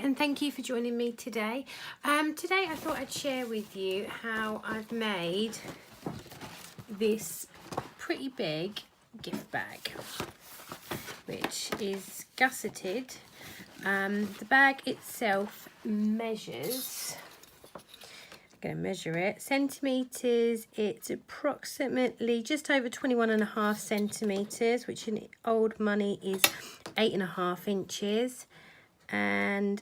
and thank you for joining me today. Today I thought I'd share with you how I've made this pretty big gift bag, which is gusseted. The bag itself measures, I'm going to measure it, centimetres. It's approximately just over 21.5 centimetres, which in old money is 8.5 inches. And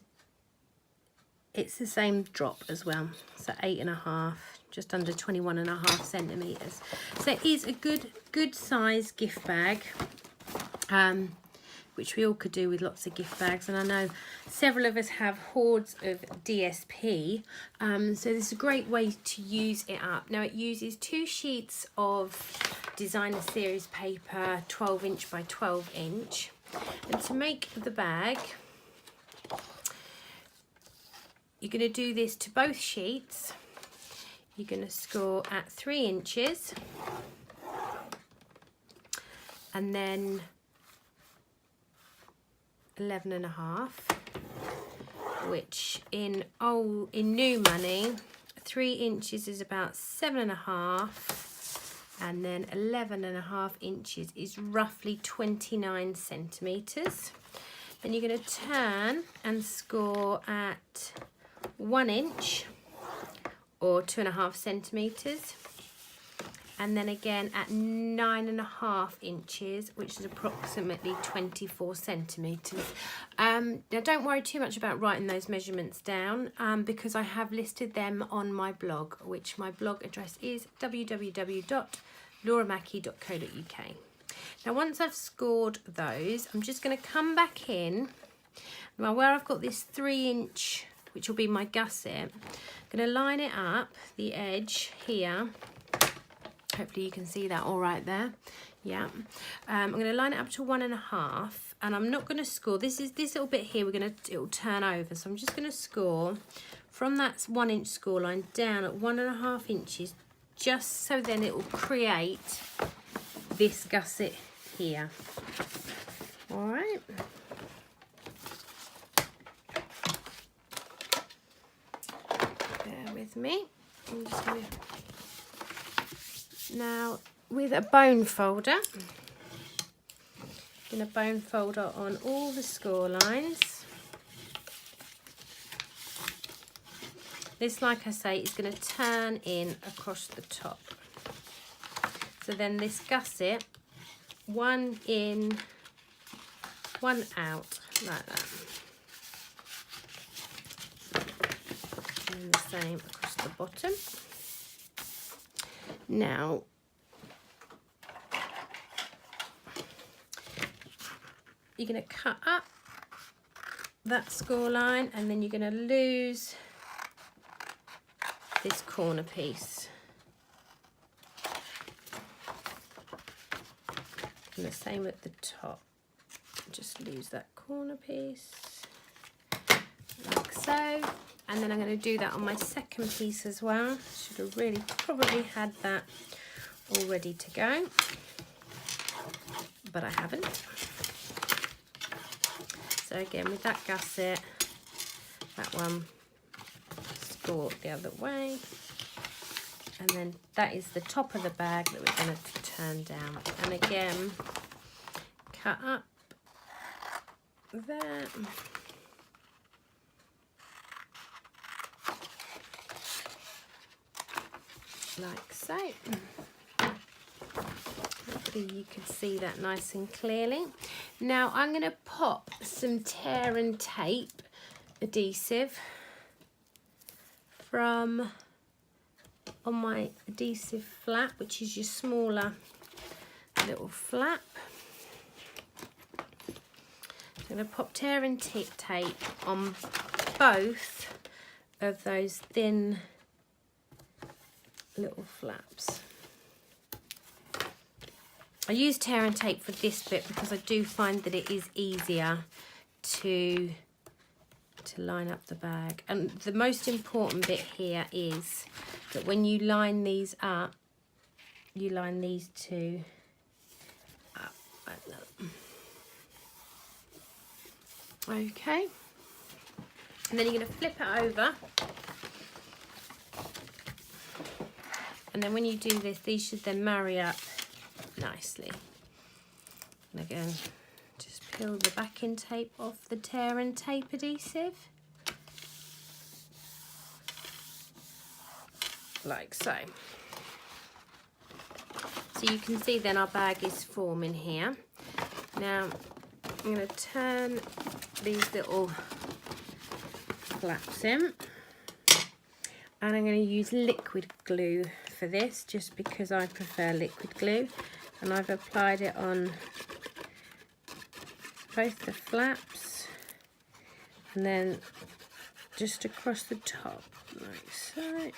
it's the same drop as well, so 8.5, just under 21.5 centimeters. So it is a good size gift bag, which we all could do with lots of gift bags. And I know several of us have hoards of DSP, so this is a great way to use it up. Now it uses 2 sheets of designer series paper, 12 inch by 12 inch. And to make the bag, you're going to do this to both sheets. You're going to score at 3 inches and then 11.5, which in new money, 3 inches is about 7.5, and then 11.5 inches is roughly 29 centimeters. Then you're going to turn and score at 1 inch or 2.5 centimeters, and then again at 9.5 inches, which is approximately 24 centimeters. Now don't worry too much about writing those measurements down, because I have listed them on my blog, which my blog address is www.lauramackie.co.uk. Now once I've scored those, I'm just going to come back in. Now where I've got this 3 inch, which will be my gusset, I'm going to line it up, the edge here. Hopefully you can see that all right there. Yeah. I'm going to line it up to 1.5, and I'm not going to score. This little bit here, it'll turn over. So I'm just going to score from that 1 inch score line down at 1.5 inches, just so then it will create this gusset here. All right. Bear with me. I'm just going to... Now, with a bone folder, I'm going to bone folder on all the score lines. This, like I say, is going to turn in across the top. So then this gusset, 1 in, 1 out, like that. And the same across the bottom. Now, you're going to cut up that score line, and then you're going to lose this corner piece. And the same at the top. Just lose that corner piece, like so. And then I'm going to do that on my second piece as well. Should have really probably had that all ready to go, but I haven't. So again, with that gusset, that one score the other way. And then that is the top of the bag that we're going to turn down. And again, cut up there. Like so. Hopefully you can see that nice and clearly. Now I'm going to pop some tear and tape adhesive from on my adhesive flap, which is your smaller little flap. So I'm going to pop tear and tape on both of those thin little flaps. I use tear and tape for this bit because I do find that it is easier to line up the bag. And the most important bit here is that when you line these up, you line these two up like that. Okay. And then you're going to flip it over. And then when you do this, these should then marry up nicely. And again, just peel the backing tape off the tear and tape adhesive. Like so. So you can see then our bag is forming here. Now I'm going to turn these little flaps in, and I'm going to use liquid glue for this just because I prefer liquid glue, and I've applied it on both the flaps and then just across the top like so.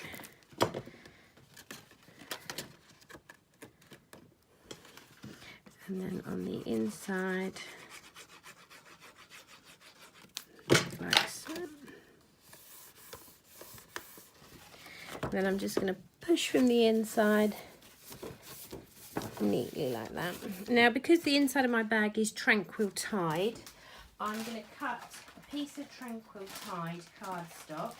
And then on the inside like so. And then I'm just going to push from the inside neatly like that. Now, because the inside of my bag is tranquil tied, I'm going to cut a piece of tranquil tied cardstock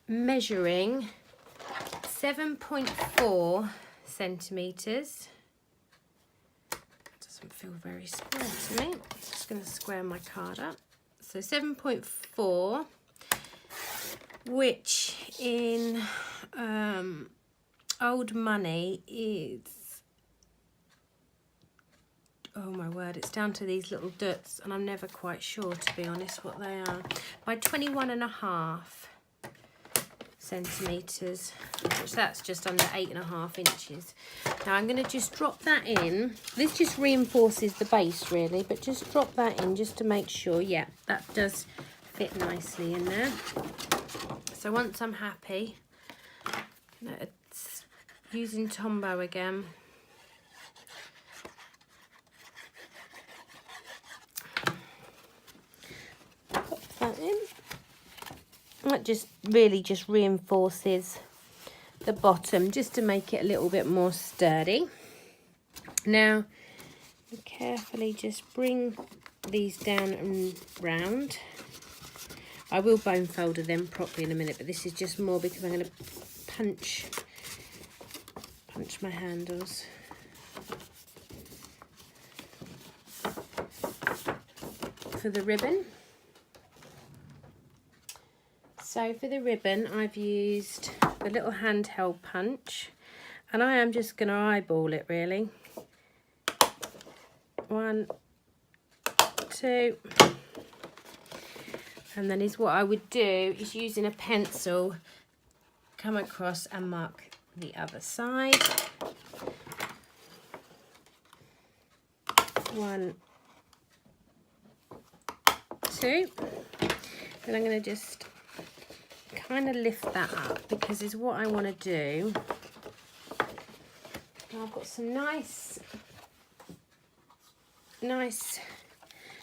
measuring 7.4 centimetres. Doesn't feel very square to me. I'm just going to square my card up. So 7.4, which in old money is, oh my word, it's down to these little dots, and I'm never quite sure, to be honest, what they are, by 21.5 centimetres, which that's just under 8.5 inches. Now I'm going to just drop that in. This just reinforces the base really, but just drop that in just to make sure, yeah, that does fit nicely in there. So once I'm happy, it's using Tombow again. Pop that in. That just really just reinforces the bottom just to make it a little bit more sturdy. Now, carefully just bring these down and round. I will bone folder them properly in a minute, but this is just more because I'm going to punch my handles. For the ribbon. So for the ribbon, I've used the little handheld punch, and I am just going to eyeball it really. 1, 2, and then is what I would do is using a pencil, come across and mark the other side. 1, 2, and I'm going to just kind of lift that up because is what I want to do. Now I've got some nice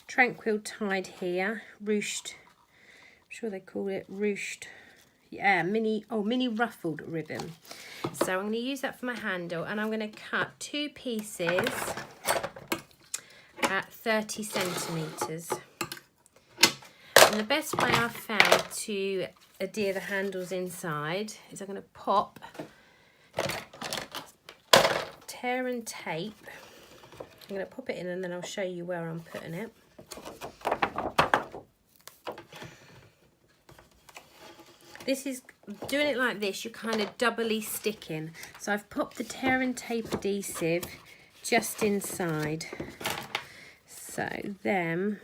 tranquil tied here, ruched, I'm sure they call it ruched, yeah, mini ruffled ribbon. So I'm going to use that for my handle, and I'm going to cut 2 pieces at 30 centimetres. And the best way I've found to adhere the handles inside is I'm going to pop tear and tape. I'm going to pop it in and then I'll show you where I'm putting it. This is, doing it like this, you're kind of doubly sticking. So I've popped the tear and tape adhesive just inside. So then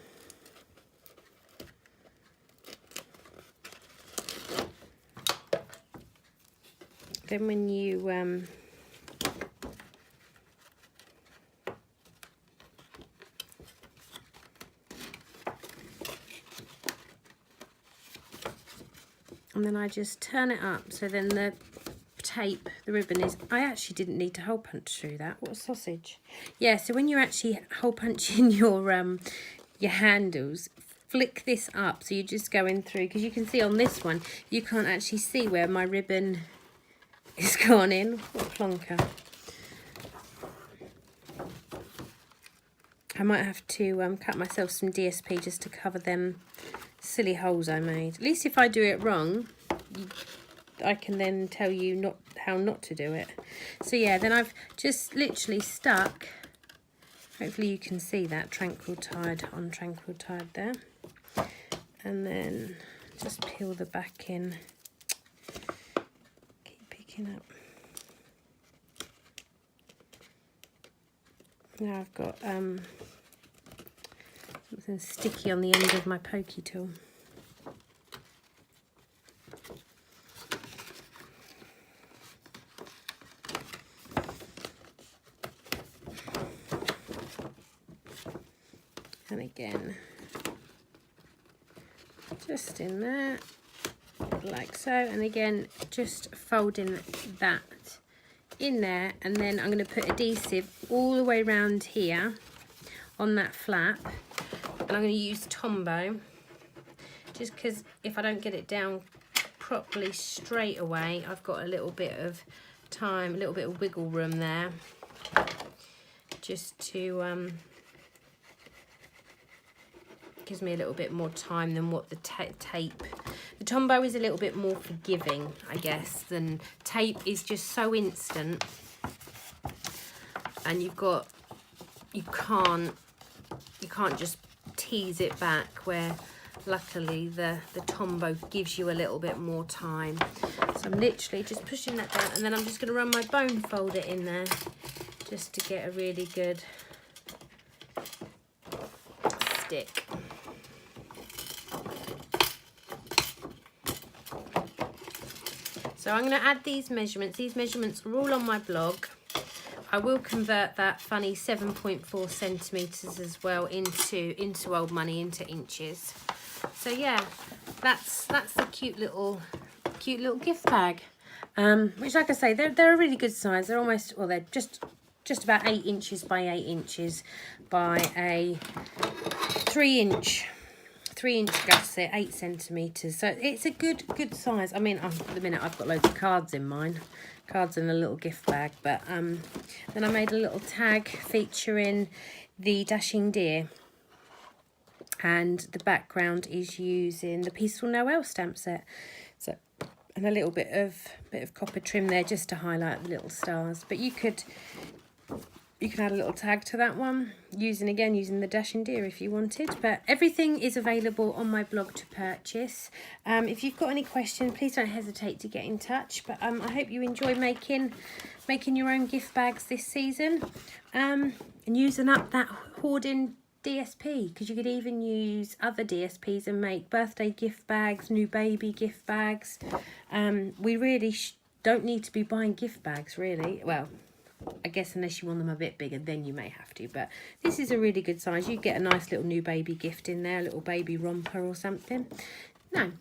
when you and then I just turn it up, so then the tape, the ribbon is, I actually didn't need to hole punch through that. What a sausage. Yeah, so when you're actually hole punching your handles, flick this up, so you're just going through, because you can see on this one, you can't actually see where my ribbon is gone in. What a plonker. I might have to cut myself some DSP just to cover them silly holes I made. At least if I do it wrong, I can then tell you how not to do it. So yeah, then I've just literally stuck, hopefully you can see that, tranquil tide on tranquil tide there. And then just peel the back in. Keep picking up. Now I've got something sticky on the end of my pokey tool. And again, just in there, like so, and again, just folding that in there, and then I'm going to put adhesive all the way around here on that flap, and I'm going to use Tombow, just because if I don't get it down properly straight away, I've got a little bit of time, a little bit of wiggle room there, just to gives me a little bit more time than what the tape. The Tombow is a little bit more forgiving, I guess, than tape is just so instant, and you can't just tease it back, where luckily the Tombow gives you a little bit more time. So I'm literally just pushing that down, and then I'm just going to run my bone folder in there just to get a really good stick. So I'm going to add these measurements. These measurements are all on my blog. I will convert that funny 7.4 centimetres as well into old money, into inches. So yeah, that's a cute little gift bag. Which, like I say, they're a really good size. They're almost, well, they're just about 8 inches by 8 inches by a 3-inch gusset, 8 centimetres. So it's a good size. I mean, at the minute I've got loads of cards in mine, cards in a little gift bag. But then I made a little tag featuring the dashing deer, and the background is using the Peaceful Noel stamp set. So, and a little bit of copper trim there just to highlight the little stars. But you can add a little tag to that one using the dashing deer if you wanted. But everything is available on my blog to purchase. If you've got any questions, please don't hesitate to get in touch. But I hope you enjoy making your own gift bags this season, and using up that hoarding DSP, because you could even use other DSPs and make birthday gift bags, new baby gift bags. We really don't need to be buying gift bags, really. Well, I guess unless you want them a bit bigger, then you may have to. But this is a really good size. You get a nice little new baby gift in there, a little baby romper or something. No,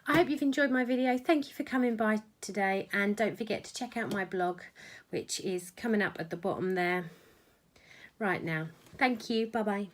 I hope you've enjoyed my video. Thank you for coming by today. And don't forget to check out my blog, which is coming up at the bottom there right now. Thank you. Bye-bye.